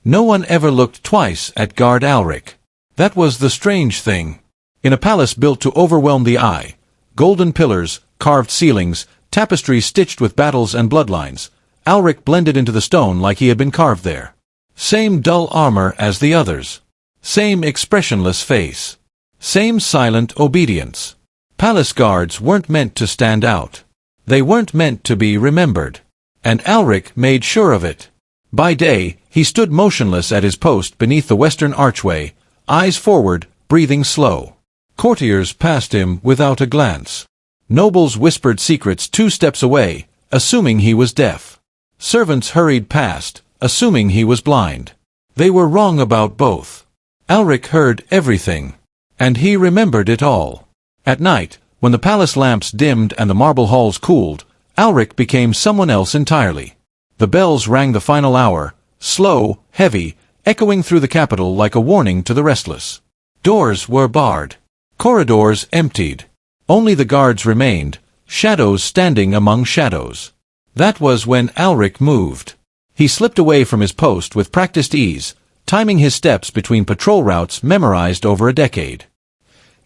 No one ever looked twice at guard Alric. That was the strange thing. In a palace built to overwhelm the eye, golden pillars, carved ceilings, tapestries stitched with battles and bloodlines, Alric blended into the stone like he had been carved there. Same dull armor as the others. Same expressionless face. Same silent obedience. Palace guards weren't meant to stand out. They weren't meant to be remembered. And Alric made sure of it. By day, he stood motionless at his post beneath the western archway, eyes forward, breathing slow. Courtiers passed him without a glance. Nobles whispered secrets 2 steps away, assuming he was deaf. Servants hurried past, assuming he was blind. They were wrong about both. Alric heard everything. And he remembered it all. At night, when the palace lamps dimmed and the marble halls cooled, Alric became someone else entirely. The bells rang the final hour, slow, heavy, echoing through the capital like a warning to the restless. Doors were barred. Corridors emptied. Only the guards remained, shadows standing among shadows. That was when Alric moved. He slipped away from his post with practiced ease, timing his steps between patrol routes memorized over a decade.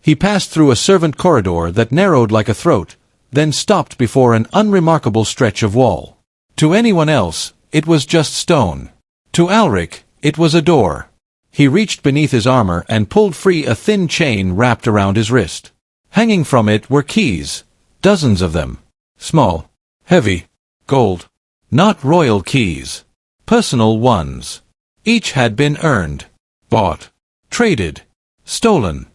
He passed through a servant corridor that narrowed like a throat, then stopped before an unremarkable stretch of wall. To anyone else, it was just stone. To Alric, it was a door. He reached beneath his armor and pulled free a thin chain wrapped around his wrist. Hanging from it were keys, dozens of them. Small, heavy, gold. Not royal keys. Personal ones. Each had been earned, bought, traded, stolen.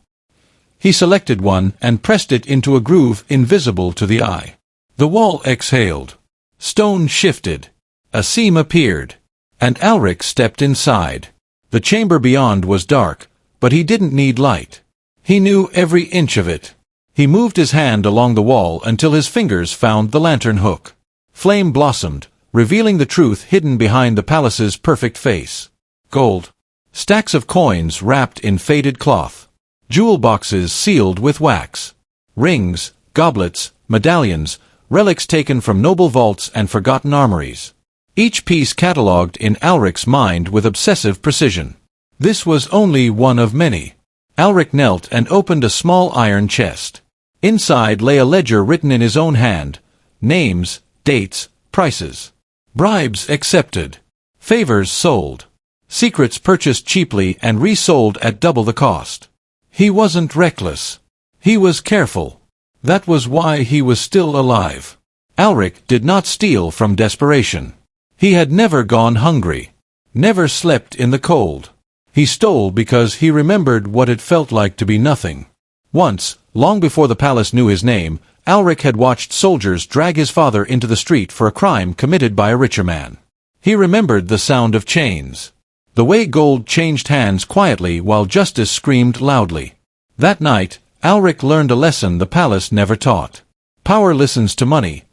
He selected one and pressed it into a groove invisible to the eye. The wall exhaled. Stone shifted. A seam appeared. And Alric stepped inside. The chamber beyond was dark, but he didn't need light. He knew every inch of it. He moved his hand along the wall until his fingers found the lantern hook. Flame blossomed, revealing the truth hidden behind the palace's perfect face. Gold. Stacks of coins wrapped in faded cloth. Jewel boxes sealed with wax. Rings, goblets, medallions, relics taken from noble vaults and forgotten armories. Each piece catalogued in Alric's mind with obsessive precision. This was only one of many. Alric knelt and opened a small iron chest. Inside lay a ledger written in his own hand. Names, dates, prices. Bribes accepted. Favors sold. Secrets purchased cheaply and resold at double the cost. He wasn't reckless. He was careful. That was why he was still alive. Alric did not steal from desperation. He had never gone hungry. Never slept in the cold. He stole because he remembered what it felt like to be nothing. Once, long before the palace knew his name, Alric had watched soldiers drag his father into the street for a crime committed by a richer man. He remembered the sound of chains. The way gold changed hands quietly while justice screamed loudly. That night, Alric learned a lesson the palace never taught. Power listens to money,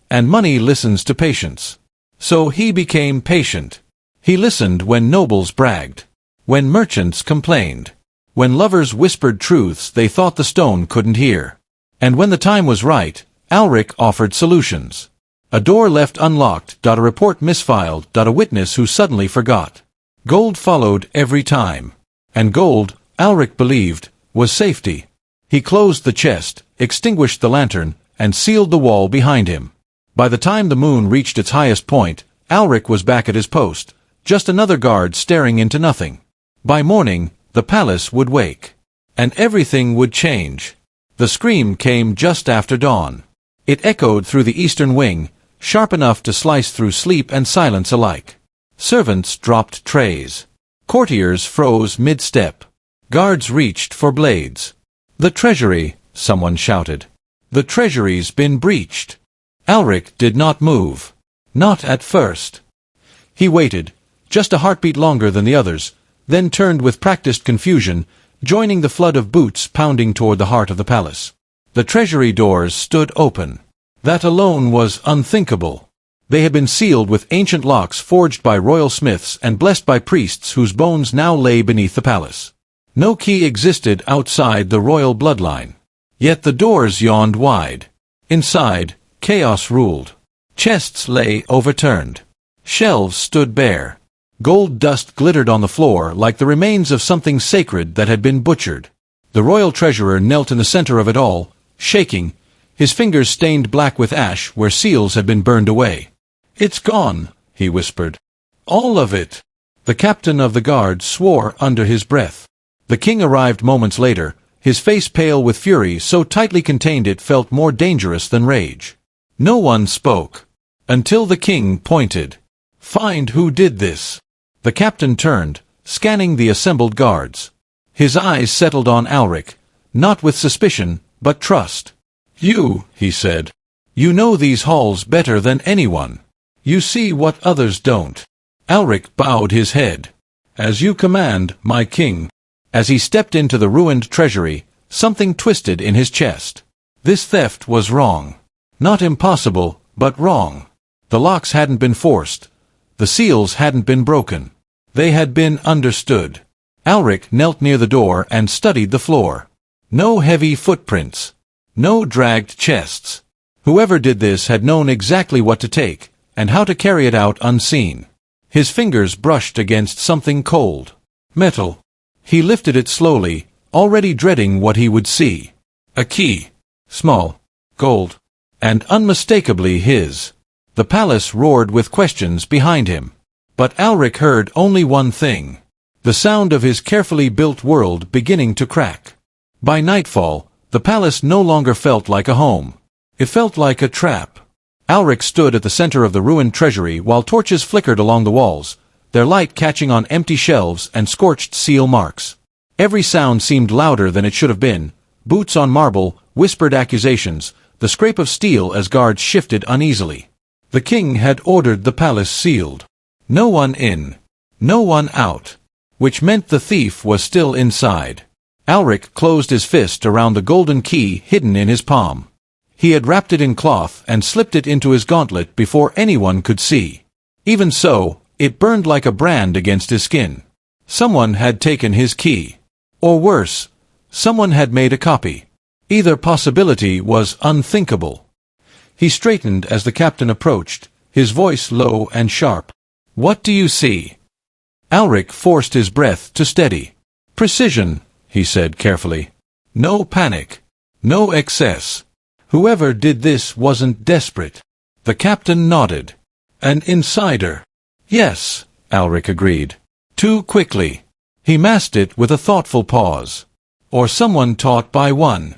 and money listens to patience. So he became patient. He listened when nobles bragged, when merchants complained, when lovers whispered truths they thought the stone couldn't hear. And when the time was right, Alric offered solutions. A door left unlocked, a report misfiled, a witness who suddenly forgot. Gold followed every time. And gold, Alric believed, was safety. He closed the chest, extinguished the lantern, and sealed the wall behind him. By the time the moon reached its highest point, Alric was back at his post, just another guard staring into nothing. By morning, the palace would wake. And everything would change. The scream came just after dawn. It echoed through the eastern wing, sharp enough to slice through sleep and silence alike. Servants dropped trays. Courtiers froze mid-step. Guards reached for blades. "The treasury," someone shouted. "The treasury's been breached." Alric did not move. Not at first. He waited, just a heartbeat longer than the others, then turned with practiced confusion, joining the flood of boots pounding toward the heart of the palace. The treasury doors stood open. That alone was unthinkable. They had been sealed with ancient locks forged by royal smiths and blessed by priests whose bones now lay beneath the palace. No key existed outside the royal bloodline. Yet the doors yawned wide. Inside, chaos ruled. Chests lay overturned. Shelves stood bare. Gold dust glittered on the floor like the remains of something sacred that had been butchered. The royal treasurer knelt in the center of it all, shaking, his fingers stained black with ash where seals had been burned away. "It's gone," he whispered. "All of it." The captain of the guard swore under his breath. The king arrived moments later, his face pale with fury so tightly contained it felt more dangerous than rage. No one spoke. Until the king pointed. "Find who did this." The captain turned, scanning the assembled guards. His eyes settled on Alric, not with suspicion, but trust. "You," he said. "You know these halls better than anyone. You see what others don't." Alric bowed his head. "As you command, my king." As he stepped into the ruined treasury, something twisted in his chest. This theft was wrong. Not impossible, but wrong. The locks hadn't been forced. The seals hadn't been broken. They had been understood. Alric knelt near the door and studied the floor. No heavy footprints. No dragged chests. Whoever did this had known exactly what to take, and how to carry it out unseen. His fingers brushed against something cold. Metal. He lifted it slowly, already dreading what he would see. A key. Small. Gold. And unmistakably his. The palace roared with questions behind him. But Alric heard only one thing. The sound of his carefully built world beginning to crack. By nightfall, the palace no longer felt like a home. It felt like a trap. Alric stood at the center of the ruined treasury while torches flickered along the walls, their light catching on empty shelves and scorched seal marks. Every sound seemed louder than it should have been. Boots on marble, whispered accusations, the scrape of steel as guards shifted uneasily. The king had ordered the palace sealed. No one in. No one out. Which meant the thief was still inside. Alric closed his fist around the golden key hidden in his palm. He had wrapped it in cloth and slipped it into his gauntlet before anyone could see. Even so, it burned like a brand against his skin. Someone had taken his key. Or worse, someone had made a copy. Either possibility was unthinkable. He straightened as the captain approached, his voice low and sharp. "What do you see?" Alric forced his breath to steady. "Precision," he said carefully. "No panic. No excess. Whoever did this wasn't desperate." The captain nodded. "An insider." "Yes," Alric agreed. "Too quickly." He masked it with a thoughtful pause. "Or someone taught by one."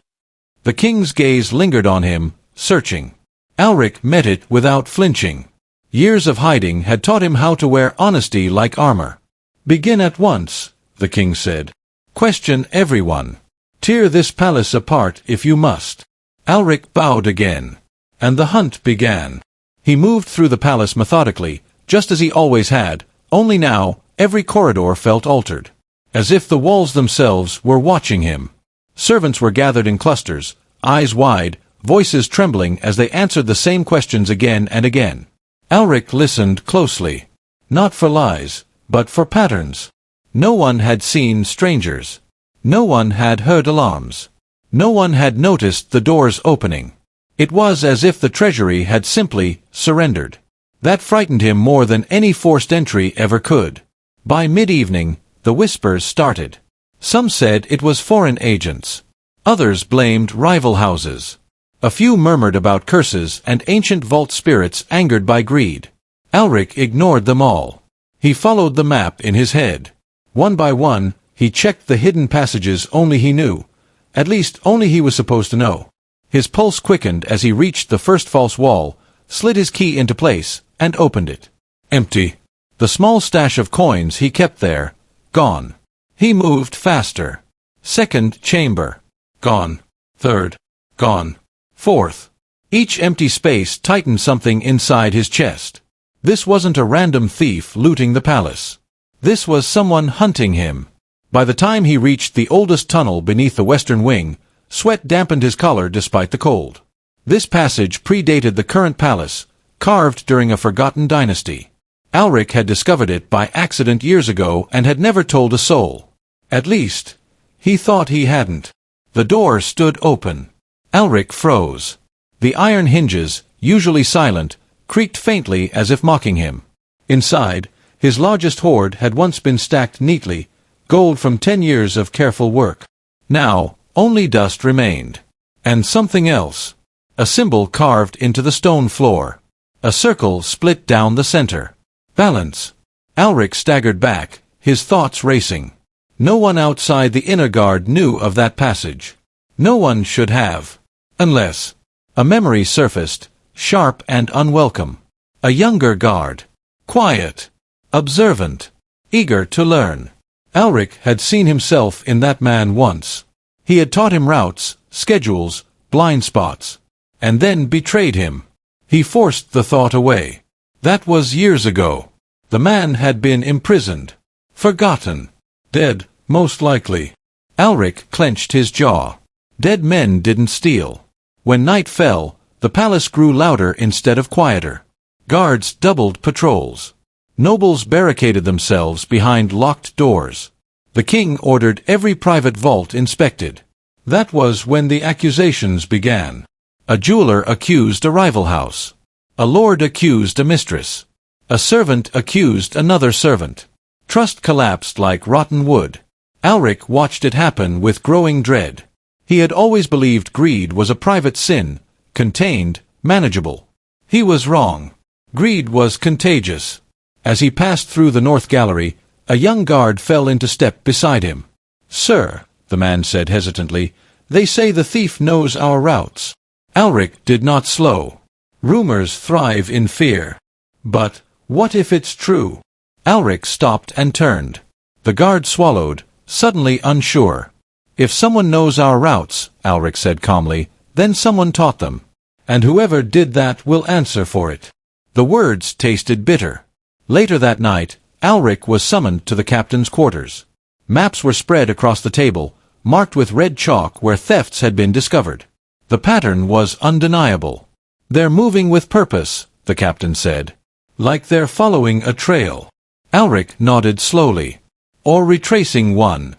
The king's gaze lingered on him, searching. Alric met it without flinching. Years of hiding had taught him how to wear honesty like armor. "Begin at once," the king said. "Question everyone. Tear this palace apart if you must." Alric bowed again. And the hunt began. He moved through the palace methodically, just as he always had, only now, every corridor felt altered. As if the walls themselves were watching him. Servants were gathered in clusters, eyes wide, voices trembling as they answered the same questions again and again. Alric listened closely. Not for lies, but for patterns. No one had seen strangers. No one had heard alarms. No one had noticed the doors opening. It was as if the treasury had simply surrendered. That frightened him more than any forced entry ever could. By mid-evening, the whispers started. Some said it was foreign agents. Others blamed rival houses. A few murmured about curses and ancient vault spirits angered by greed. Alric ignored them all. He followed the map in his head. One by one, he checked the hidden passages only he knew. At least, only he was supposed to know. His pulse quickened as he reached the first false wall, slid his key into place, and opened it. Empty. The small stash of coins he kept there, gone. He moved faster. Second chamber. Gone. Third. Gone. Fourth. Each empty space tightened something inside his chest. This wasn't a random thief looting the palace. This was someone hunting him. By the time he reached the oldest tunnel beneath the western wing, sweat dampened his collar despite the cold. This passage predated the current palace, carved during a forgotten dynasty. Alric had discovered it by accident years ago and had never told a soul. At least, he thought he hadn't. The door stood open. Alric froze. The iron hinges, usually silent, creaked faintly as if mocking him. Inside, His largest hoard had once been stacked neatly, gold from 10 years of careful work. Now, only dust remained. And something else. A symbol carved into the stone floor. A circle split down the center. Balance. Alric staggered back, his thoughts racing. No one outside the inner guard knew of that passage. No one should have. Unless. A memory surfaced, sharp and unwelcome. A younger guard. Quiet. Observant. Eager to learn. Alric had seen himself in that man once. He had taught him routes, schedules, blind spots. And then betrayed him. He forced the thought away. That was years ago. The man had been imprisoned. Forgotten. Dead, most likely. Alric clenched his jaw. Dead men didn't steal. When night fell, the palace grew louder instead of quieter. Guards doubled patrols. Nobles barricaded themselves behind locked doors. The king ordered every private vault inspected. That was when the accusations began. A jeweler accused a rival house. A lord accused a mistress. A servant accused another servant. Trust collapsed like rotten wood. Alric watched it happen with growing dread. He had always believed greed was a private sin, contained, manageable. He was wrong. Greed was contagious. As he passed through the north gallery, a young guard fell into step beside him. "Sir," the man said hesitantly, "they say the thief knows our routes." Alric did not slow. Rumors thrive in fear. But, what if it's true? Alric stopped and turned. The guard swallowed, suddenly unsure. "If someone knows our routes," Alric said calmly, "then someone taught them. And whoever did that will answer for it." The words tasted bitter. Later that night, Alric was summoned to the captain's quarters. Maps were spread across the table, marked with red chalk where thefts had been discovered. The pattern was undeniable. "They're moving with purpose," the captain said. "Like they're following a trail." Alric nodded slowly. "Or retracing one."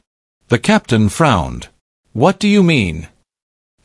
The captain frowned. "What do you mean?"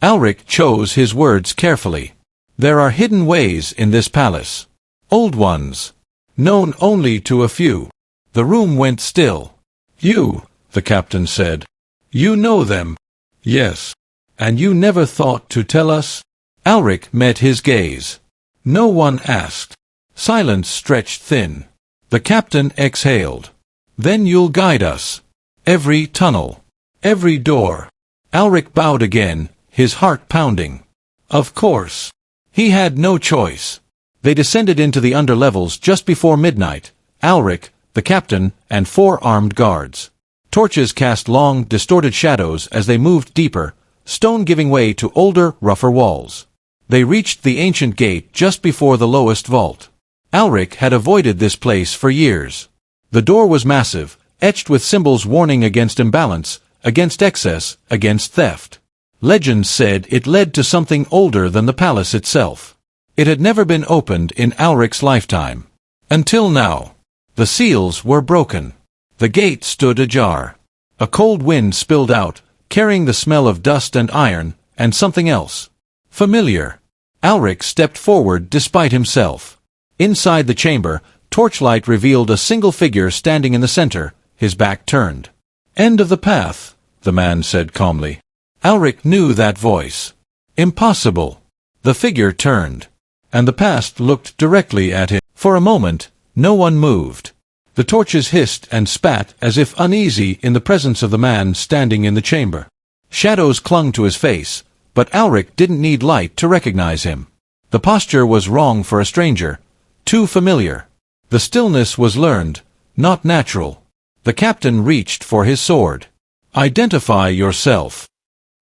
Alric chose his words carefully. "There are hidden ways in this palace. Old ones. Known only to a few." The room went still. "You," the captain said. "You know them." "Yes. And you never thought to tell us?" Alric met his gaze. No one asked. Silence stretched thin. The captain exhaled. "Then you'll guide us. Every tunnel. Every door." Alric bowed again, his heart pounding. Of course. He had no choice. They descended into the underlevels just before midnight. Alric, the captain, and 4 armed guards. Torches cast long, distorted shadows as they moved deeper, stone giving way to older, rougher walls. They reached the ancient gate just before the lowest vault. Alric had avoided this place for years. The door was massive, etched with symbols warning against imbalance, against excess, against theft. Legends said it led to something older than the palace itself. It had never been opened in Alric's lifetime. Until now. The seals were broken. The gate stood ajar. A cold wind spilled out, carrying the smell of dust and iron, and something else. Familiar. Alric stepped forward despite himself. Inside the chamber, torchlight revealed a single figure standing in the center, his back turned. "End of the path," the man said calmly. Alric knew that voice. Impossible. The figure turned. And the past looked directly at him. For a moment, no one moved. The torches hissed and spat as if uneasy in the presence of the man standing in the chamber. Shadows clung to his face, but Alric didn't need light to recognize him. The posture was wrong for a stranger, too familiar. The stillness was learned, not natural. The captain reached for his sword. "Identify yourself."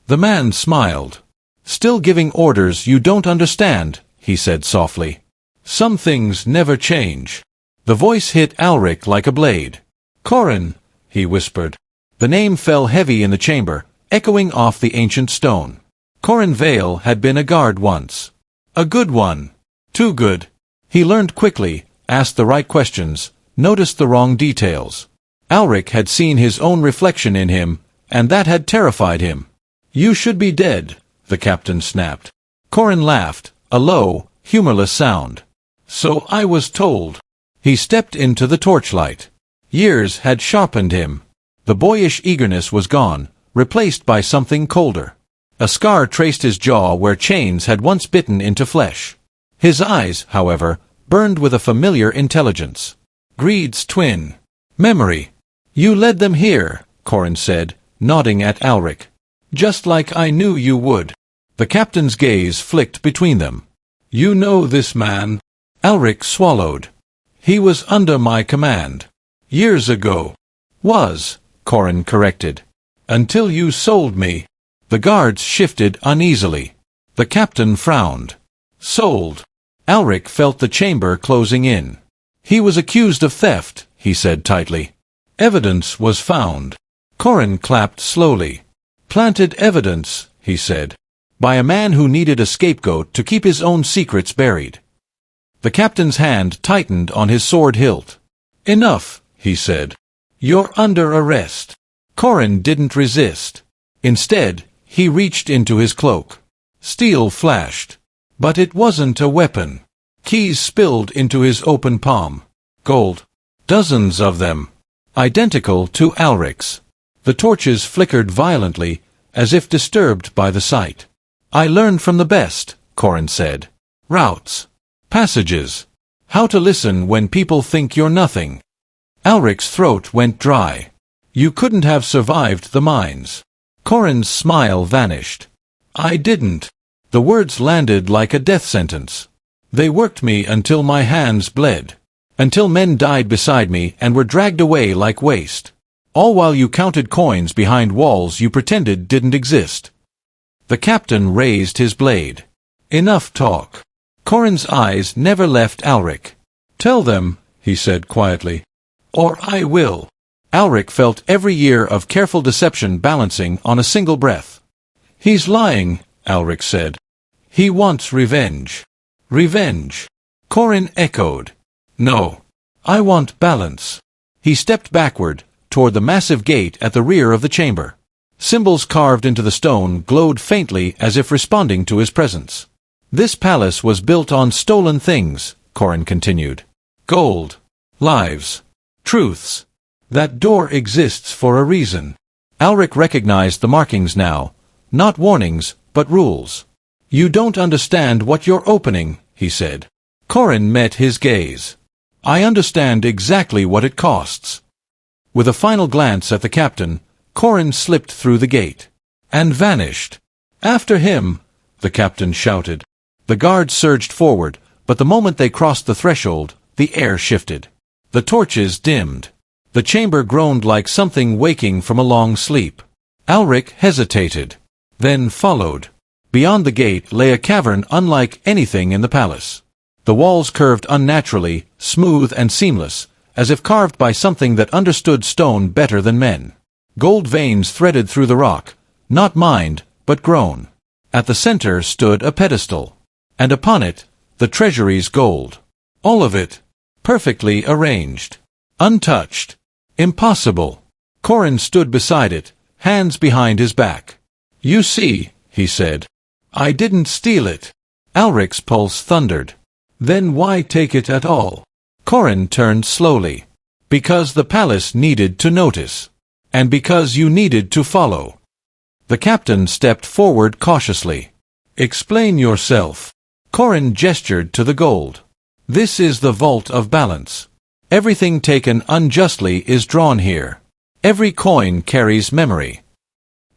The man smiled. "Still giving orders you don't understand," he said softly. "Some things never change." The voice hit Alric like a blade. "Corin," he whispered. The name fell heavy in the chamber, echoing off the ancient stone. Corin Vale had been a guard once. A good one. Too good. He learned quickly, asked the right questions, noticed the wrong details. Alric had seen his own reflection in him, and that had terrified him. "You should be dead," the captain snapped. Corin laughed, a low, humorless sound. "So I was told." He stepped into the torchlight. Years had sharpened him. The boyish eagerness was gone, replaced by something colder. A scar traced his jaw where chains had once bitten into flesh. His eyes, however, burned with a familiar intelligence. Greed's twin. Memory. You led them here, Corin said, nodding at Alric. Just like I knew you would. The captain's gaze flicked between them. You know this man? Alric swallowed. He was under my command. Years ago. Was, Corin corrected. Until you sold me. The guards shifted uneasily. The captain frowned. Sold. Alric felt the chamber closing in. He was accused of theft, he said tightly. Evidence was found. Corin clapped slowly. Planted evidence, he said, by a man who needed a scapegoat to keep his own secrets buried. The captain's hand tightened on his sword hilt. Enough, he said. You're under arrest. Corin didn't resist. Instead, he reached into his cloak. Steel flashed. But it wasn't a weapon. Keys spilled into his open palm. Gold. Dozens of them. Identical to Alric's. The torches flickered violently, as if disturbed by the sight. I learned from the best, Corin said. Routes. Passages. How to listen when people think you're nothing. Alric's throat went dry. You couldn't have survived the mines. Corin's smile vanished. I didn't. The words landed like a death sentence. They worked me until my hands bled. Until men died beside me and were dragged away like waste. All while you counted coins behind walls you pretended didn't exist. The captain raised his blade. Enough talk. Corin's eyes never left Alric. Tell them, he said quietly. Or I will. Alric felt every year of careful deception balancing on a single breath. He's lying, Alric said. He wants revenge. Revenge. Corin echoed. No. I want balance. He stepped backward, toward the massive gate at the rear of the chamber. Symbols carved into the stone glowed faintly as if responding to his presence. This palace was built on stolen things, Corin continued. Gold. Lives. Truths. That door exists for a reason. Alric recognized the markings now. Not warnings, but rules. You don't understand what you're opening, he said. Corin met his gaze. I understand exactly what it costs. With a final glance at the captain, Corin slipped through the gate. And vanished. After him, the captain shouted. The guards surged forward, but the moment they crossed the threshold, the air shifted. The torches dimmed. The chamber groaned like something waking from a long sleep. Alric hesitated. Then followed. Beyond the gate lay a cavern unlike anything in the palace. The walls curved unnaturally, smooth and seamless, as if carved by something that understood stone better than men. Gold veins threaded through the rock, not mined, but grown. At the center stood a pedestal. And upon it, the treasury's gold. All of it. Perfectly arranged. Untouched. Impossible. Corin stood beside it, hands behind his back. You see, he said. I didn't steal it. Alric's pulse thundered. Then why take it at all? Corin turned slowly. Because the palace needed to notice. And because you needed to follow. The captain stepped forward cautiously. Explain yourself. Corin gestured to the gold. This is the vault of balance. Everything taken unjustly is drawn here. Every coin carries memory.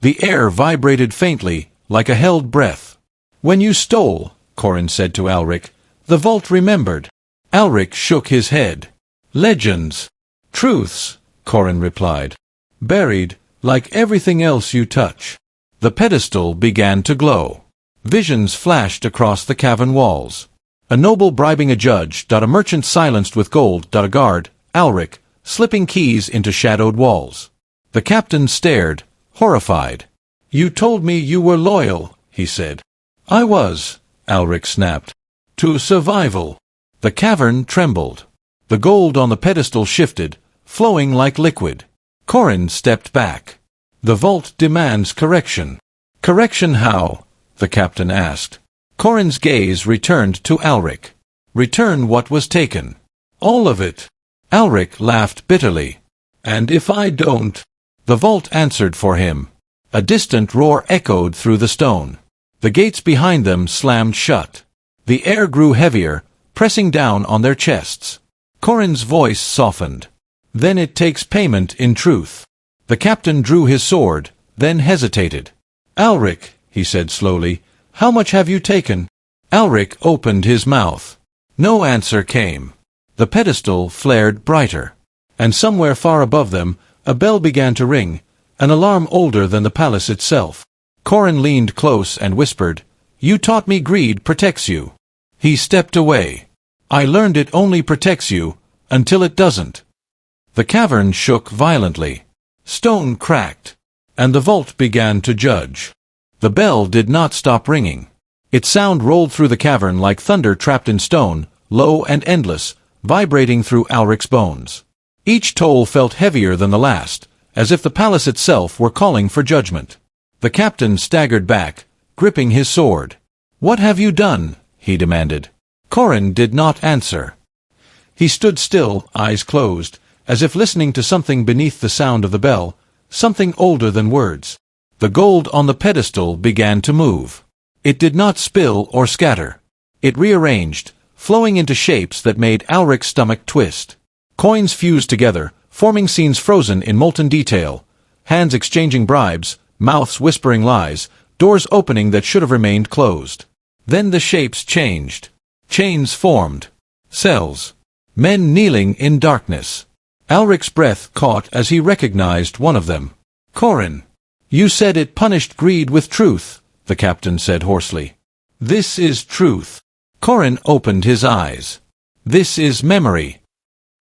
The air vibrated faintly, like a held breath. When you stole, Corin said to Alric, the vault remembered. Alric shook his head. Legends. Truths, Corin replied. Buried, like everything else you touch. The pedestal began to glow. Visions flashed across the cavern walls. A noble bribing a judge, a merchant silenced with gold, a guard, Alric, slipping keys into shadowed walls. The captain stared, horrified. You told me you were loyal, he said. I was, Alric snapped. To survival. The cavern trembled. The gold on the pedestal shifted, flowing like liquid. Corin stepped back. The vault demands correction. Correction how? The captain asked. Corin's gaze returned to Alric. Return what was taken. All of it. Alric laughed bitterly. And if I don't? The vault answered for him. A distant roar echoed through the stone. The gates behind them slammed shut. The air grew heavier, pressing down on their chests. Corin's voice softened. Then it takes payment in truth. The captain drew his sword, then hesitated. Alric, he said slowly, how much have you taken? Alric opened his mouth. No answer came. The pedestal flared brighter. And somewhere far above them, a bell began to ring, an alarm older than the palace itself. Corin leaned close and whispered, You taught me greed protects you. He stepped away. I learned it only protects you, until it doesn't. The cavern shook violently. Stone cracked. And the vault began to judge. The bell did not stop ringing. Its sound rolled through the cavern like thunder trapped in stone, low and endless, vibrating through Alric's bones. Each toll felt heavier than the last, as if the palace itself were calling for judgment. The captain staggered back, gripping his sword. What have you done? He demanded. Corin did not answer. He stood still, eyes closed, as if listening to something beneath the sound of the bell, something older than words. The gold on the pedestal began to move. It did not spill or scatter. It rearranged, flowing into shapes that made Alric's stomach twist. Coins fused together, forming scenes frozen in molten detail, hands exchanging bribes, mouths whispering lies, doors opening that should have remained closed. Then the shapes changed. Chains formed. Cells. Men kneeling in darkness. Alric's breath caught as he recognized one of them. Corin. You said it punished greed with truth, the captain said hoarsely. This is truth. Corin opened his eyes. This is memory.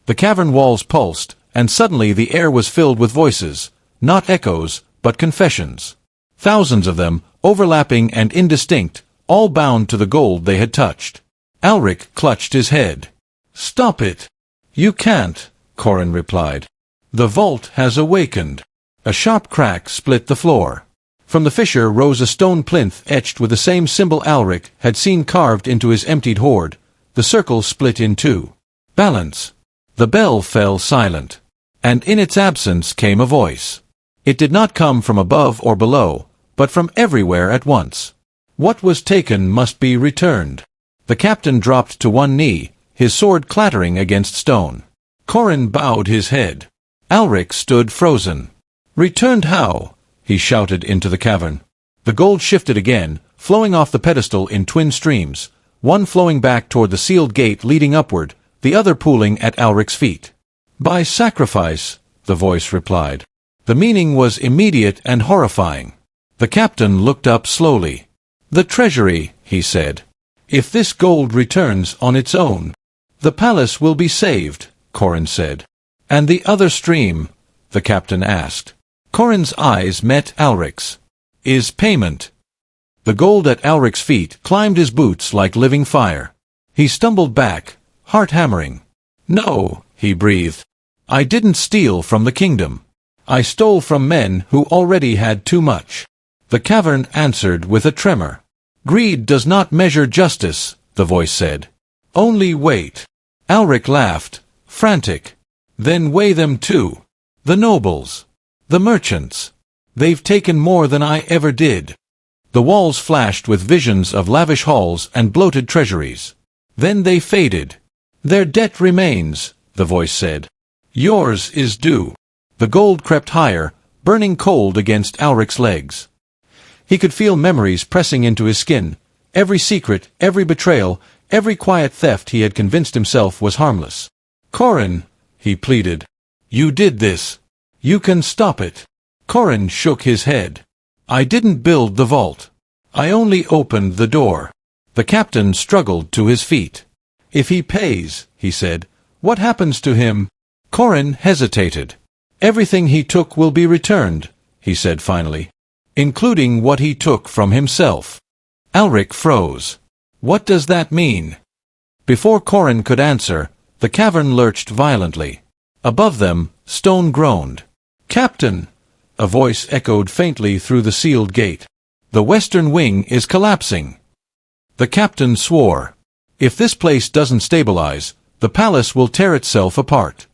The cavern walls pulsed, and suddenly the air was filled with voices, not echoes, but confessions. Thousands of them, overlapping and indistinct, all bound to the gold they had touched. Alric clutched his head. Stop it. You can't, Corin replied. The vault has awakened. A sharp crack split the floor. From the fissure rose a stone plinth etched with the same symbol Alric had seen carved into his emptied hoard. The circle split in two. Balance. The bell fell silent. And in its absence came a voice. It did not come from above or below, but from everywhere at once. What was taken must be returned. The captain dropped to one knee, his sword clattering against stone. Corin bowed his head. Alric stood frozen. Returned how? He shouted into the cavern. The gold shifted again, flowing off the pedestal in twin streams, one flowing back toward the sealed gate leading upward, the other pooling at Alric's feet. By sacrifice, the voice replied. The meaning was immediate and horrifying. The captain looked up slowly. The treasury, he said. If this gold returns on its own, the palace will be saved, Corin said. And the other stream? The captain asked. Corin's eyes met Alric's. Is payment. The gold at Alric's feet climbed his boots like living fire. He stumbled back, heart hammering. No, he breathed. I didn't steal from the kingdom. I stole from men who already had too much. The cavern answered with a tremor. Greed does not measure justice, the voice said. Only wait. Alric laughed, frantic. Then weigh them too. The nobles. The merchants. They've taken more than I ever did. The walls flashed with visions of lavish halls and bloated treasuries. Then they faded. Their debt remains, the voice said. Yours is due. The gold crept higher, burning cold against Alric's legs. He could feel memories pressing into his skin, every secret, every betrayal, every quiet theft he had convinced himself was harmless. Corin, he pleaded. You did this. You can stop it. Corin shook his head. I didn't build the vault. I only opened the door. The captain struggled to his feet. If he pays, he said, what happens to him? Corin hesitated. Everything he took will be returned, he said finally, including what he took from himself. Alric froze. What does that mean? Before Corin could answer, the cavern lurched violently. Above them, stone groaned. Captain! A voice echoed faintly through the sealed gate. The western wing is collapsing. The captain swore. If this place doesn't stabilize, The palace will tear itself apart.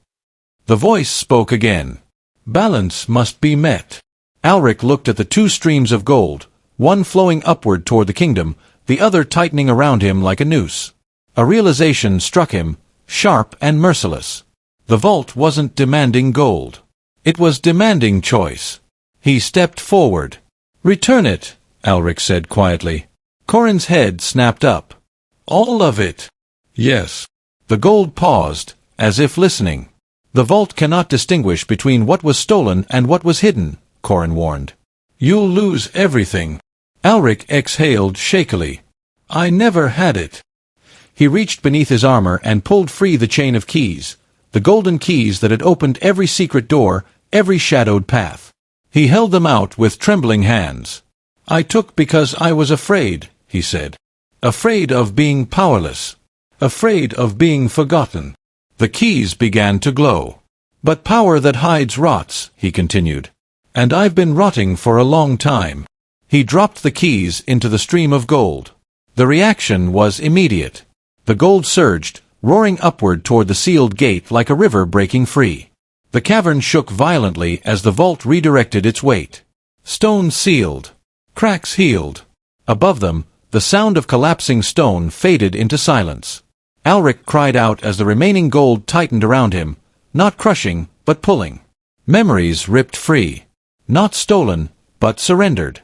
The voice spoke again. Balance must be met. Alric looked at the two streams of gold, one flowing upward toward the kingdom, the other tightening around him like a noose. A realization struck him, sharp and merciless. The vault wasn't demanding gold. It was demanding choice. He stepped forward. Return it, Alric said quietly. Corin's head snapped up. All of it? Yes. The gold paused, as if listening. The vault cannot distinguish between what was stolen and what was hidden, Corin warned. You'll lose everything. Alric exhaled shakily. I never had it. He reached beneath his armor and pulled free the chain of keys, the golden keys that had opened every secret door, every shadowed path. He held them out with trembling hands. I took because I was afraid, he said. Afraid of being powerless. Afraid of being forgotten. The keys began to glow. But power that hides rots, he continued. And I've been rotting for a long time. He dropped the keys into the stream of gold. The reaction was immediate. The gold surged, roaring upward toward the sealed gate like a river breaking free. The cavern shook violently as the vault redirected its weight. Stones sealed. Cracks healed. Above them, the sound of collapsing stone faded into silence. Alric cried out as the remaining gold tightened around him, not crushing, but pulling. Memories ripped free. Not stolen, but surrendered.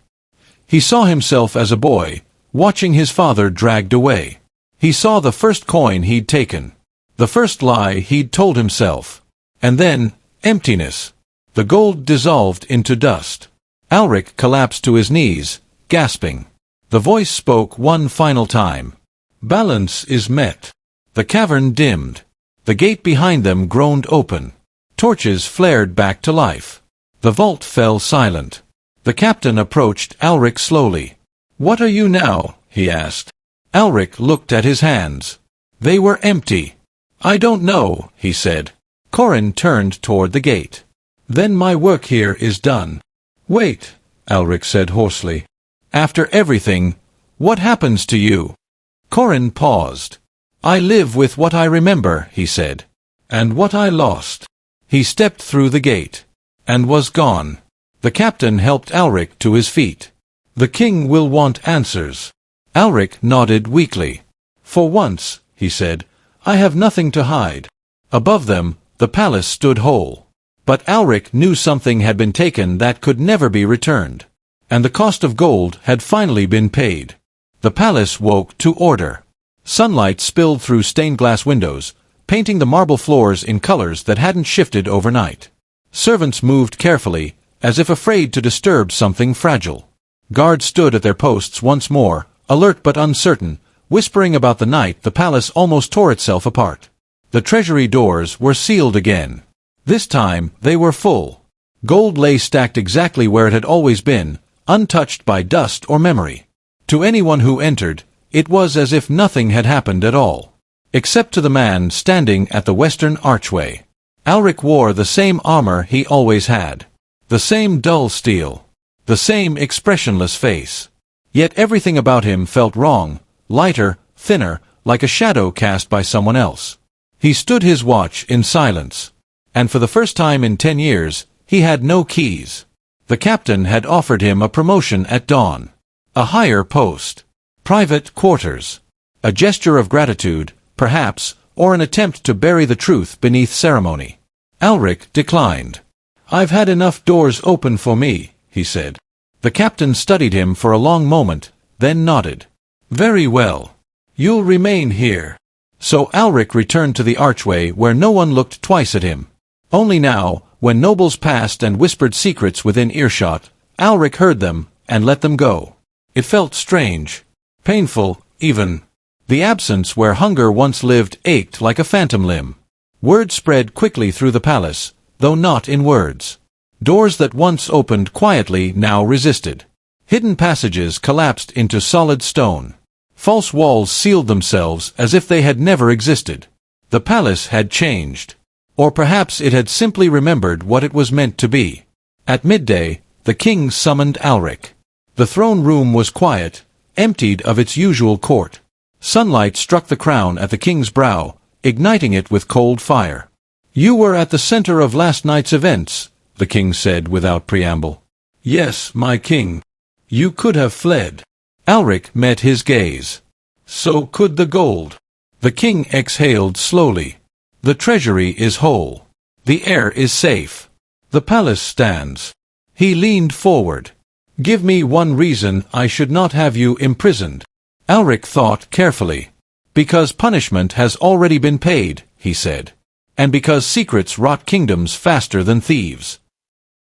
He saw himself as a boy, watching his father dragged away. He saw the first coin he'd taken. The first lie he'd told himself. And then, emptiness. The gold dissolved into dust. Alric collapsed to his knees, gasping. The voice spoke one final time. Balance is met. The cavern dimmed. The gate behind them groaned open. Torches flared back to life. The vault fell silent. The captain approached Alric slowly. What are you now? He asked. Alric looked at his hands. They were empty. I don't know, he said. Corin turned toward the gate. Then my work here is done. Wait, Alric said hoarsely. After everything, what happens to you? Corin paused. I live with what I remember, he said. And what I lost. He stepped through the gate. And was gone. The captain helped Alric to his feet. The king will want answers. Alric nodded weakly. For once, he said, I have nothing to hide. Above them, the palace stood whole. But Alric knew something had been taken that could never be returned. And the cost of gold had finally been paid. The palace woke to order. Sunlight spilled through stained glass windows, painting the marble floors in colors that hadn't shifted overnight. Servants moved carefully, as if afraid to disturb something fragile. Guards stood at their posts once more, alert but uncertain, whispering about the night the palace almost tore itself apart. The treasury doors were sealed again. This time, they were full. Gold lay stacked exactly where it had always been, untouched by dust or memory. To anyone who entered, it was as if nothing had happened at all. Except to the man standing at the western archway. Alric wore the same armor he always had. The same dull steel. The same expressionless face. Yet everything about him felt wrong, lighter, thinner, like a shadow cast by someone else. He stood his watch in silence. And for the first time in 10 years, he had no keys. The captain had offered him a promotion at dawn. A higher post. Private quarters. A gesture of gratitude, perhaps, or an attempt to bury the truth beneath ceremony. Alric declined. I've had enough doors open for me, he said. The captain studied him for a long moment, then nodded. Very well. You'll remain here. So Alric returned to the archway where no one looked twice at him. Only now, when nobles passed and whispered secrets within earshot, Alric heard them and let them go. It felt strange. Painful, even. The absence where hunger once lived ached like a phantom limb. Word spread quickly through the palace, though not in words. Doors that once opened quietly now resisted. Hidden passages collapsed into solid stone. False walls sealed themselves as if they had never existed. The palace had changed. Or perhaps it had simply remembered what it was meant to be. At midday, the king summoned Alric. The throne room was quiet, emptied of its usual court. Sunlight struck the crown at the king's brow, igniting it with cold fire. "You were at the center of last night's events," the king said without preamble. "Yes, my king. You could have fled." Alric met his gaze. "So could the gold." The king exhaled slowly. "The treasury is whole. The heir is safe. The palace stands." He leaned forward. "Give me one reason I should not have you imprisoned." Alric thought carefully. "Because punishment has already been paid," he said. "And because secrets rot kingdoms faster than thieves."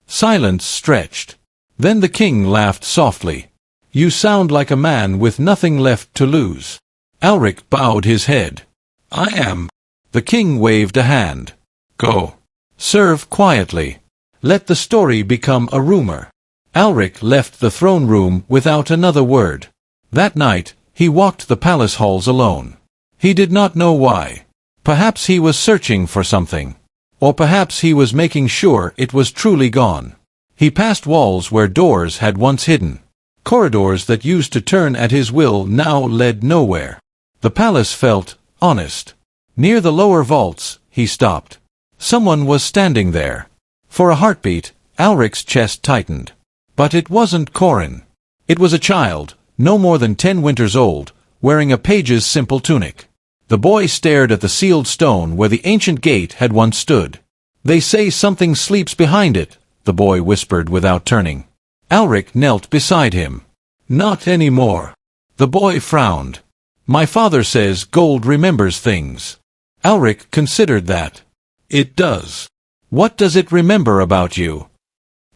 Silence stretched. Then the king laughed softly. "You sound like a man with nothing left to lose." Alric bowed his head. "I am." The king waved a hand. "Go. Serve quietly. Let the story become a rumor." Alric left the throne room without another word. That night, he walked the palace halls alone. He did not know why. Perhaps he was searching for something. Or perhaps he was making sure it was truly gone. He passed walls where doors had once hidden. Corridors that used to turn at his will now led nowhere. The palace felt honest. Near the lower vaults, he stopped. Someone was standing there. For a heartbeat, Alric's chest tightened. But it wasn't Corin. It was a child, no more than 10 winters old, wearing a page's simple tunic. The boy stared at the sealed stone where the ancient gate had once stood. "They say something sleeps behind it," the boy whispered without turning. Alric knelt beside him. "Not anymore." The boy frowned. "My father says gold remembers things." Alric considered that. "It does. What does it remember about you?"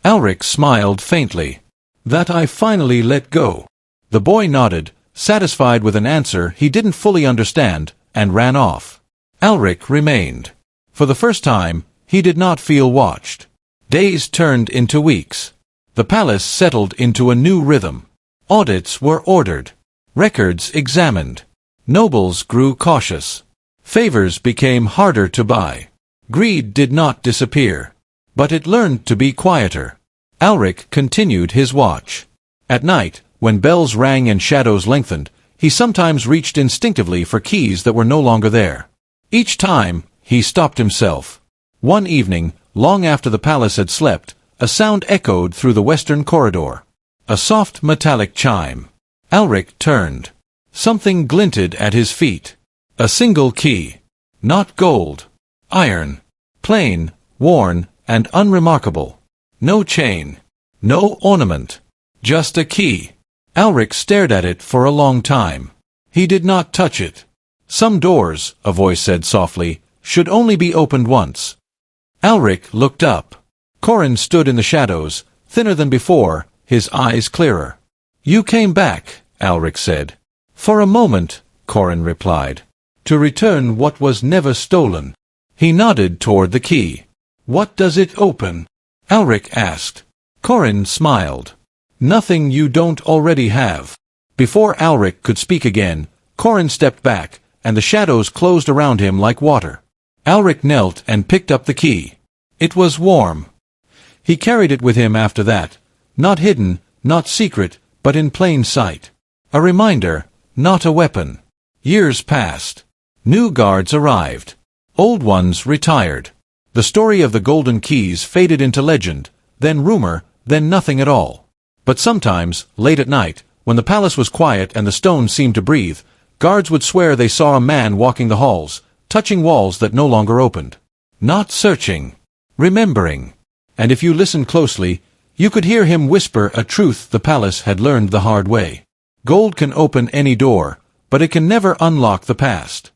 Alric smiled faintly. "That I finally let go." The boy nodded, satisfied with an answer he didn't fully understand, and ran off. Alric remained. For the first time, he did not feel watched. Days turned into weeks. The palace settled into a new rhythm. Audits were ordered. Records examined. Nobles grew cautious. Favors became harder to buy. Greed did not disappear. But it learned to be quieter. Alric continued his watch. At night, when bells rang and shadows lengthened, he sometimes reached instinctively for keys that were no longer there. Each time, he stopped himself. One evening, long after the palace had slept, a sound echoed through the western corridor. A soft metallic chime. Alric turned. Something glinted at his feet. A single key. Not gold. Iron. Plain, worn, and unremarkable. No chain. No ornament. Just a key. Alric stared at it for a long time. He did not touch it. "Some doors," a voice said softly, "should only be opened once." Alric looked up. Corin stood in the shadows, thinner than before, his eyes clearer. "You came back," Alric said. "For a moment," Corin replied. "To return what was never stolen." He nodded toward the key. "What does it open?" Alric asked. Corin smiled. "Nothing you don't already have." Before Alric could speak again, Corin stepped back, and the shadows closed around him like water. Alric knelt and picked up the key. It was warm. He carried it with him after that, not hidden, not secret, but in plain sight. A reminder, not a weapon. Years passed. New guards arrived. Old ones retired. The story of the golden keys faded into legend, then rumor, then nothing at all. But sometimes, late at night, when the palace was quiet and the stones seemed to breathe, guards would swear they saw a man walking the halls, touching walls that no longer opened. Not searching. Remembering. And if you listened closely, you could hear him whisper a truth the palace had learned the hard way. Gold can open any door, but it can never unlock the past.